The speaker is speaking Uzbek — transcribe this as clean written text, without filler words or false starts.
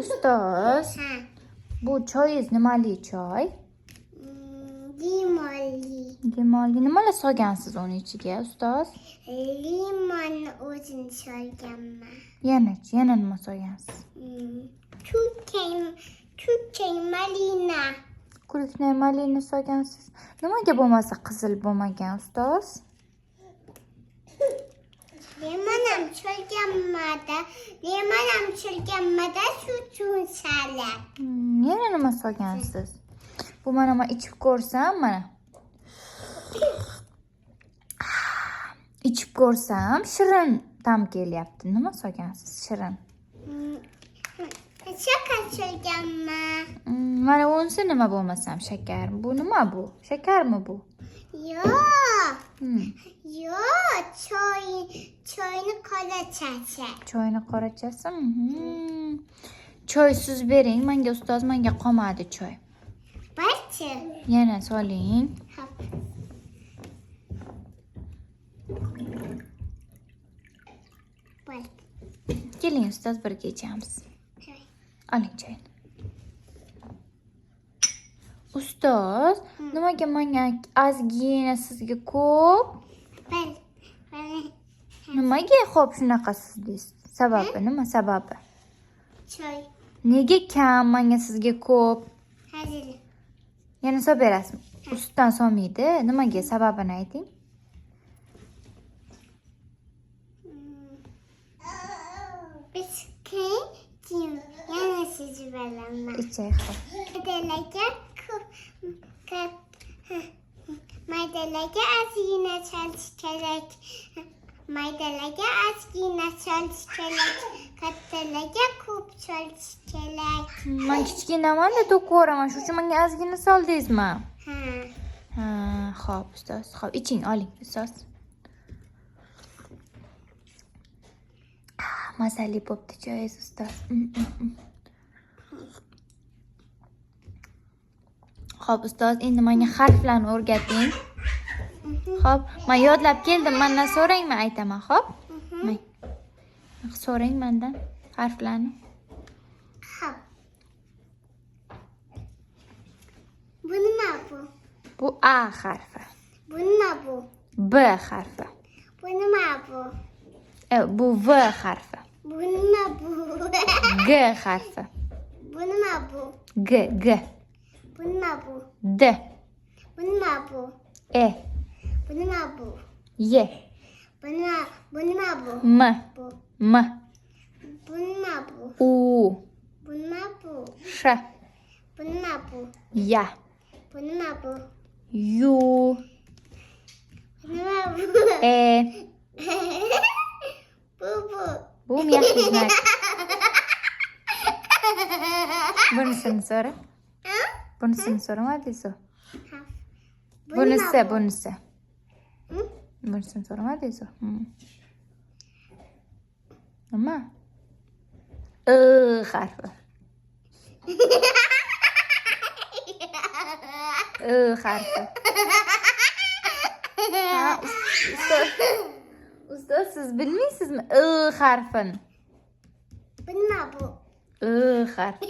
Ustoz, Ha. bu choyingiz nimali choy? Limonli. Limonli. Nimalar solgansiz uni ichiga, ustoz? Limon o'zini solganman. Yana nima solgansiz? Turkiy malina. Kuriknay malini solgansiz. Nimaga bo'lmasa qizil bo'lmagan, ustoz? Limonam solganmada suv solib. Yana nima solgansiz? Bu mana ichib ko'rsam, mana. Ichib ko'rsam, shirin ta'm kelyapti. Nima solgansiz? Shirin. Shakar solganman. Mana unisi nima bo'lmasam, shakar. Bu nima bu? Shakarmi bu? Yo'q, choyni qorachasi. Choyni qorachasi. Choysiz bering menga, ustoz, menga qolmadi choy. Barcha. Yana soling. Hop. Bo'l. Keling, ustoz, birga ichamiz. Oling choyni. Ustoz, nimaga menga ozgina, sizga ko'p? Bo'l. Nimaga xo'p shunaqa siz deysiz? Sababi nima sababi? Choy. Nega kam, menga sizga ko'p? Hazır. Yana solib berasizmi? Ustidan solmaydi. Nimaga sababini ayting? Biz keyin yana sizni bilaman. İçey xo'p. Maydalarga ozgina solish kerak. Maydalarga ozgina solish kerak. Kattalarga ko'p solish kerak. Men kichkinamanda to'qoraman. Shuning uchun menga ozgina soldingizmi? Ha. Xo'p, ustoz. Xo'p, iching, oling, ustoz. Mazali bo'pti choyingiz, ustoz. Xo'p, ustoz, endi menga harflarni o'rgating. Xo'p, men yodlab keldim. Mendan so'rangmi, aytaman, xo'p? So'rang mendan harflarni. Hop. Bu nima bu? Bu A harfi. Bu nima bu? B harfi. Bu nima bu? Bu V harfi. Bu nima bu? G harfi. Bu nima bu? G. Bu nima bu? D. Bu nima bu? E. Bu nima bu? Y. Bu nima bu? M. Bu. M. Bu nima bu? U. Bu nima bu? Ş. Bu nima bu? Ya. Bu nima bu? U. Bu nima bu? E. Bu. Bu miyafli znak. Bunisini so'ra. Bunisini so'ramadingiz-ku. Bunisi. Bunisini so'ramadingiz-ku. Nima? I harfi. I harfi. Ha, ustoz, siz bilmaysizmi I harfini? Bu nima bu? I harfi.